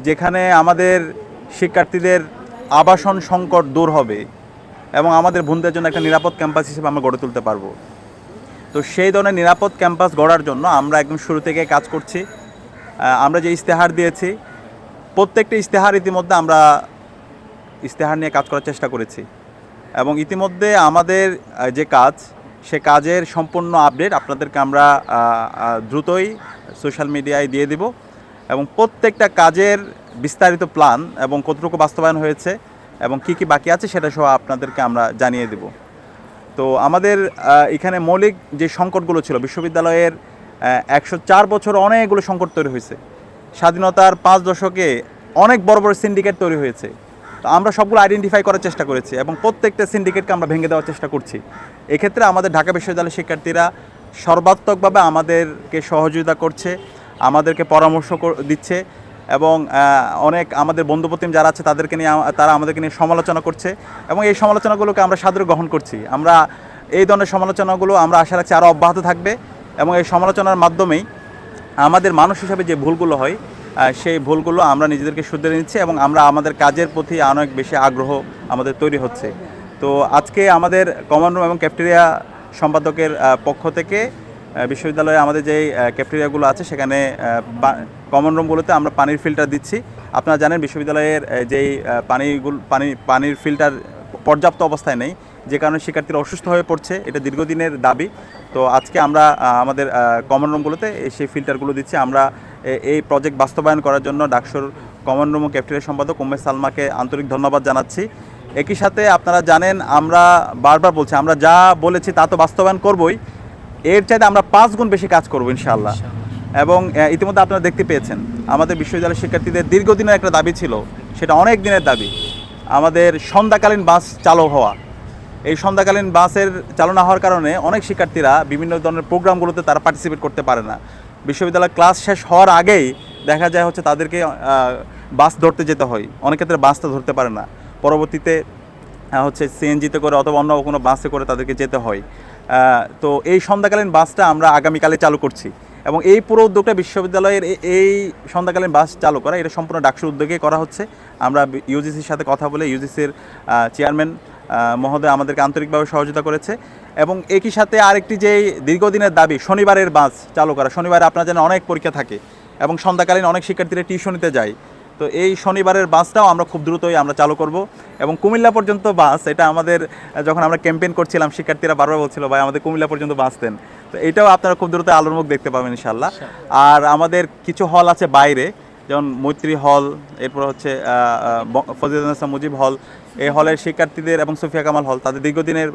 যেখানে আমাদের শিক্ষার্থীদের আবাসন সংকট দূর হবে এবং আমাদের বন্ধুদের জন্য একটা নিরাপদ ক্যাম্পাস হিসেবে আমরা গড়ে তুলতে পারবো। তো সেই ধরনের নিরাপদ ক্যাম্পাস গড়ার জন্য আমরা একদম শুরু থেকে কাজ করছি। আমরা যে ইশতেহার দিয়েছি, প্রত্যেকটা ইশতেহার ইতিমধ্যে আমরা ইশতেহার নিয়ে কাজ করার চেষ্টা করেছি এবং ইতিমধ্যে আমাদের যে কাজ, সে কাজের সম্পূর্ণ আপডেট আপনাদেরকে আমরা দ্রুতই সোশ্যাল মিডিয়ায় দিয়ে দিব এবং প্রত্যেকটা কাজের বিস্তারিত প্ল্যান এবং কতটুকু বাস্তবায়ন হয়েছে এবং কি কি বাকি আছে সেটা সহ আপনাদেরকে আমরা জানিয়ে দেব। তো আমাদের এখানে মৌলিক যে সংকটগুলো ছিল, বিশ্ববিদ্যালয়ের 104 বছর অনেকগুলো সংকট তৈরি হয়েছে। স্বাধীনতার 5 দশকে অনেক বড় বড় সিন্ডিকেট তৈরি হয়েছে। তো আমরা সবগুলো আইডেন্টিফাই করার চেষ্টা করেছি এবং প্রত্যেকটা সিন্ডিকেটকে আমরা ভেঙে দেওয়ার চেষ্টা করছি। এক্ষেত্রে আমাদের ঢাকা বিশ্ববিদ্যালয়ের শিক্ষার্থীরা সর্বাত্মকভাবে আমাদেরকে সহযোগিতা করছে, আমাদেরকে পরামর্শ দিচ্ছে এবং অনেক আমাদের বন্ধুপ্রতিম যারা আছে তারা আমাদেরকে নিয়ে সমালোচনা করছে এবং এই সমালোচনাগুলোকে আমরা সাদরে গ্রহণ করছি। আমরা এই ধরনের সমালোচনাগুলো আমরা আশা রাখছি আরও অব্যাহত থাকবে এবং এই সমালোচনার মাধ্যমেই আমাদের মানুষ হিসাবে যে ভুলগুলো হয় সেই ভুলগুলো আমরা নিজেদেরকে শুধরে নিচ্ছি এবং আমরা আমাদের কাজের প্রতি অনেক বেশি আগ্রহ আমাদের তৈরি হচ্ছে। তো আজকে আমাদের কমন রুম এবং ক্যাফটেরিয়া সম্পাদকের পক্ষ থেকে বিশ্ববিদ্যালয়ে আমাদের যেই ক্যাফটেরিয়াগুলো আছে সেখানে কমন রুমগুলোতে আমরা পানির ফিল্টার দিচ্ছি। আপনারা জানেন বিশ্ববিদ্যালয়ের যেই পানির ফিল্টার পর্যাপ্ত অবস্থায় নেই, যে কারণে শিক্ষার্থীরা অসুস্থ হয়ে পড়ছে। এটা দীর্ঘদিনের দাবি। তো আজকে আমরা আমাদের কমন রুমগুলোতে সেই ফিল্টারগুলো দিচ্ছি। আমরা এই প্রজেক্ট বাস্তবায়ন করার জন্য ডাকসুর কমন রুম ও ক্যাফটেরিয়া সম্পাদক উম্মে সালমাকে আন্তরিক ধন্যবাদ জানাচ্ছি। একই সাথে আপনারা জানেন আমরা বারবার বলছি, আমরা যা বলেছি তা তো বাস্তবায়ন করবই, এর চাইতে আমরা 5 গুণ বেশি কাজ করবো ইনশাআল্লাহ। এবং ইতিমধ্যে আপনারা দেখতে পেয়েছেন আমাদের বিশ্ববিদ্যালয়ের শিক্ষার্থীদের দীর্ঘদিনের একটা দাবি ছিল, সেটা অনেক দিনের দাবি, আমাদের সন্ধ্যাকালীন বাস চালু হওয়া। এই সন্ধ্যাকালীন বাসের চালু না হওয়ার কারণে অনেক শিক্ষার্থীরা বিভিন্ন ধরনের প্রোগ্রামগুলোতে তারা পার্টিসিপেট করতে পারে না। বিশ্ববিদ্যালয় ক্লাস শেষ হওয়ার আগেই দেখা যায় হচ্ছে তাদেরকে বাস ধরতে যেতে হয়, অনেক ক্ষেত্রে বাসটা ধরতে পারে না, পরবর্তীতে হচ্ছে সিএনজিতে করে অথবা অন্য কোনো বাসে করে তাদেরকে যেতে হয়। তো এই সন্ধ্যাকালীন বাসটা আমরা আগামীকালে চালু করছি এবং এই পুরো উদ্যোগটা বিশ্ববিদ্যালয়ের এই সন্ধ্যাকালীন বাস চালু করা, এটা সম্পূর্ণ ডাকসুর উদ্যোগে করা হচ্ছে। আমরা ইউজিসির সাথে কথা বলে ইউজিসির চেয়ারম্যান মহোদয় আমাদেরকে আন্তরিকভাবে সহযোগিতা করেছে এবং একই সাথে আরেকটি যে দীর্ঘদিনের দাবি শনিবারের বাস চালু করা। শনিবারে আপনারা জানেন অনেক পরীক্ষা থাকে এবং সন্ধ্যাকালীন অনেক শিক্ষার্থীরা টিউশনিতে যায়। তো এই শনিবারের বাসটাও আমরা খুব দ্রুতই আমরা চালু করব এবং কুমিল্লা পর্যন্ত বাস, এটা আমাদের যখন আমরা ক্যাম্পেইন করছিলাম শিক্ষার্থীরা বারবার বলছিল ভাই আমাদের কুমিল্লা পর্যন্ত বাস দেন। তো এটাও আপনারা খুব দ্রুত আলোর মুখ দেখতে পাবেন ইনশাল্লাহ। আর আমাদের কিছু হল আছে বাইরে, যেমন মৈত্রী হল, এরপর হচ্ছে ফজিলাতুন নেসা মুজিব হল, এই হলের শিক্ষার্থীদের এবং সুফিয়া কামাল হল, তাদের দীর্ঘদিনের